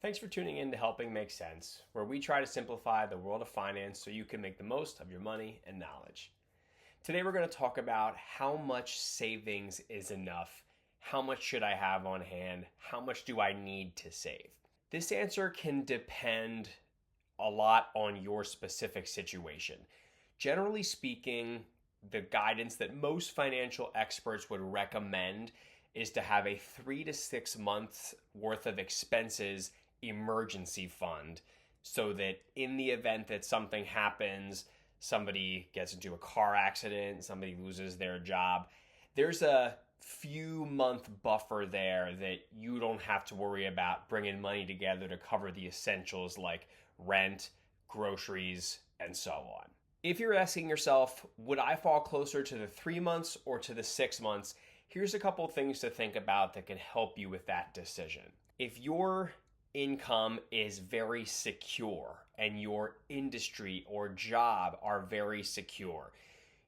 Thanks for tuning in to Helping Make Sense, where we try to simplify the world of finance so you can make the most of your money and knowledge. Today, we're going to talk about how much savings is enough, how much should I have on hand, how much do I need to save. This answer can depend a lot on your specific situation. Generally speaking, the guidance that most financial experts would recommend is to have a 3 to 6 months worth of expenses emergency fund, so that in the event that something happens, somebody gets into a car accident, somebody loses their job, there's a few month buffer there that you don't have to worry about bringing money together to cover the essentials like rent, groceries, and so on. If you're asking yourself, would I fall closer to the 3 months or to the 6 months? Here's a couple things to think about that can help you with that decision. If your income is very secure and your industry or job are very secure,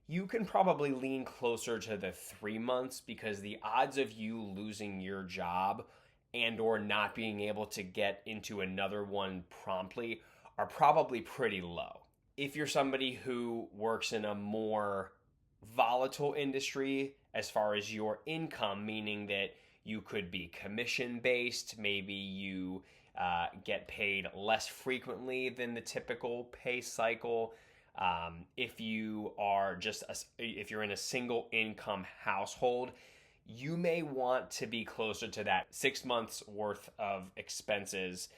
you can probably lean closer to the 3 months, because the odds of you losing your job and or not being able to get into another one promptly are probably pretty low. If you're somebody who works in a more volatile industry as far as your income, meaning that you could be commission based, maybe you get paid less frequently than the typical pay cycle. If you are if you're in a single income household, you may want to be closer to that 6 months worth of expenses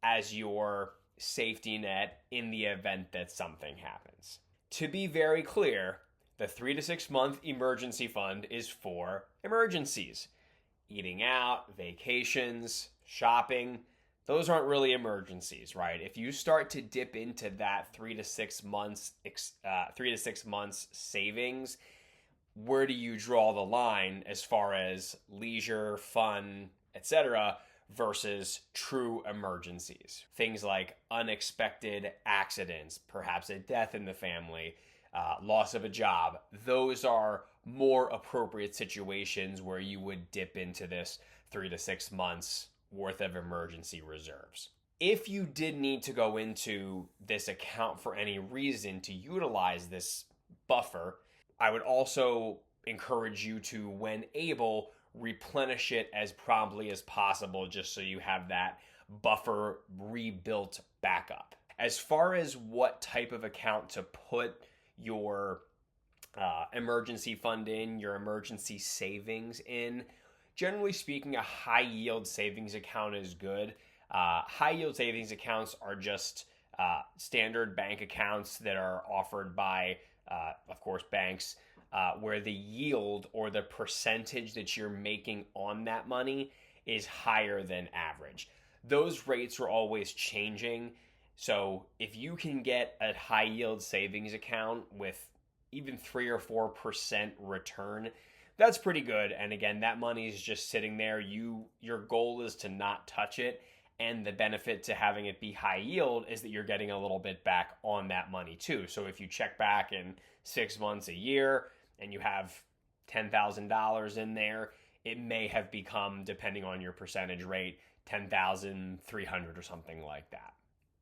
as your safety net in the event that something happens. To be very clear, the 3 to 6 month emergency fund is for emergencies. Eating out, vacations, shopping, those aren't really emergencies, right? If you start to dip into that 3 to 6 months savings, where do you draw the line as far as leisure, fun, etc., versus true emergencies? Things like unexpected accidents, perhaps a death in the family, loss of a job. Those are more appropriate situations where you would dip into this 3 to 6 months worth of emergency reserves. If you did need to go into this account for any reason to utilize this buffer, I would also encourage you to, when able, replenish it as promptly as possible, just so you have that buffer rebuilt back up. As far as what type of account to put your emergency fund in, your emergency savings in, generally speaking, a high yield savings account is good. High yield savings accounts are just standard bank accounts that are offered by, of course, banks, where the yield or the percentage that you're making on that money is higher than average. Those rates are always changing. So if you can get a high yield savings account with even 3 or 4% return, that's pretty good. And again, that money is just sitting there. Your goal is to not touch it. And the benefit to having it be high yield is that you're getting a little bit back on that money too. So if you check back in 6 months, a year, and you have $10,000 in there, it may have become, depending on your percentage rate, $10,300 or something like that.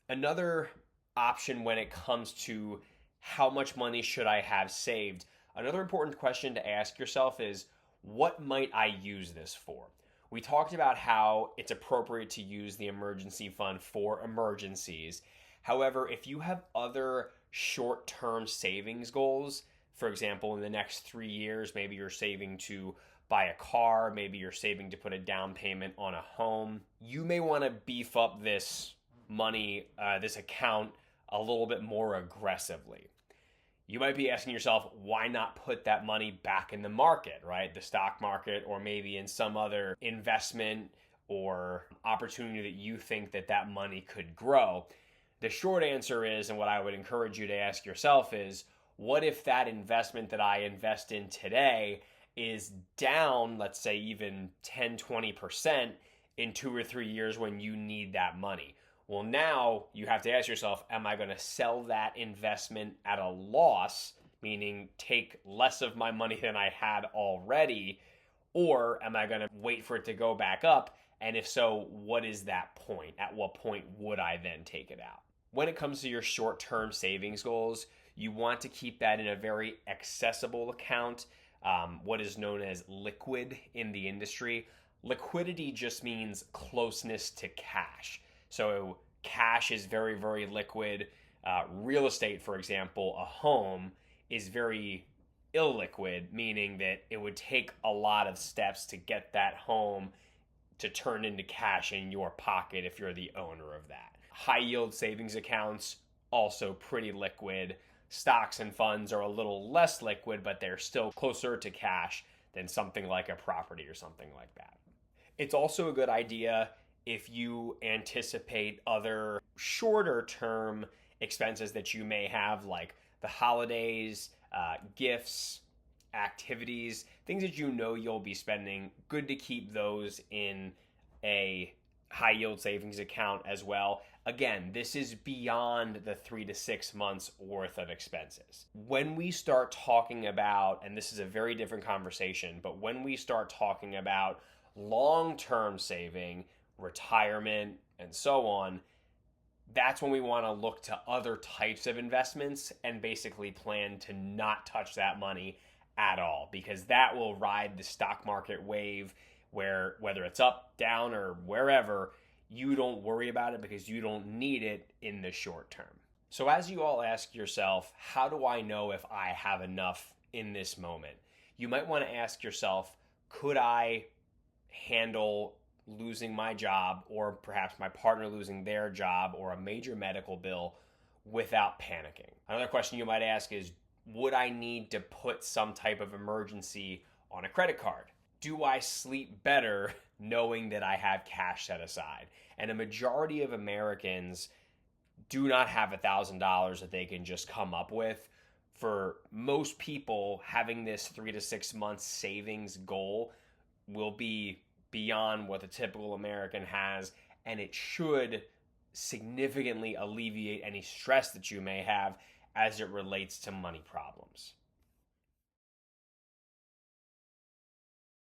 Another option when it comes to how much money should I have saved, another important question to ask yourself is, what might I use this for? We talked about how it's appropriate to use the emergency fund for emergencies. However, if you have other short-term savings goals, for example, in the next 3 years, maybe you're saving to buy a car, maybe you're saving to put a down payment on a home, you may want to beef up this money, this account, a little bit more aggressively. You might be asking yourself, why not put that money back in the market, right? The stock market, or maybe in some other investment or opportunity that you think that money could grow. The short answer is, and what I would encourage you to ask yourself is, what if that investment that I invest in today is down, let's say even 10, 20% in 2 or 3 years when you need that money? Well, now you have to ask yourself, am I going to sell that investment at a loss, meaning take less of my money than I had already, or am I going to wait for it to go back up And if so, what is that point? At what point would I then take it out? When it comes to your short-term savings goals, you want to keep that in a very accessible account, what is known as liquid in the industry. Liquidity just means closeness to cash. So cash is very, very liquid. Real estate, for example, a home is very illiquid, meaning that it would take a lot of steps to get that home to turn into cash in your pocket if you're the owner of that. High yield savings accounts, also pretty liquid. Stocks and funds are a little less liquid, but they're still closer to cash than something like a property or something like that. It's also a good idea if you anticipate other shorter term expenses that you may have, like the holidays, gifts, activities, things that you know you'll be spending. Good to keep those in a high yield savings account as well. Again, this is beyond the 3 to 6 months worth of expenses. When we start talking about, and this is a very different conversation, but when we start talking about long-term saving, retirement, and so on, that's when we want to look to other types of investments and basically plan to not touch that money at all, because that will ride the stock market wave where, whether it's up, down, or wherever, you don't worry about it because you don't need it in the short term. So as you all ask yourself, how do I know if I have enough in this moment? You might want to ask yourself, could I handle losing my job, or perhaps my partner losing their job, or a major medical bill without panicking? Another question you might ask is, would I need to put some type of emergency on a credit card? Do I sleep better knowing that I have cash set aside? And a majority of Americans do not have $1,000 that they can just come up with. For most people, having this 3 to 6 months savings goal will be beyond what the typical American has, and it should significantly alleviate any stress that you may have as it relates to money problems.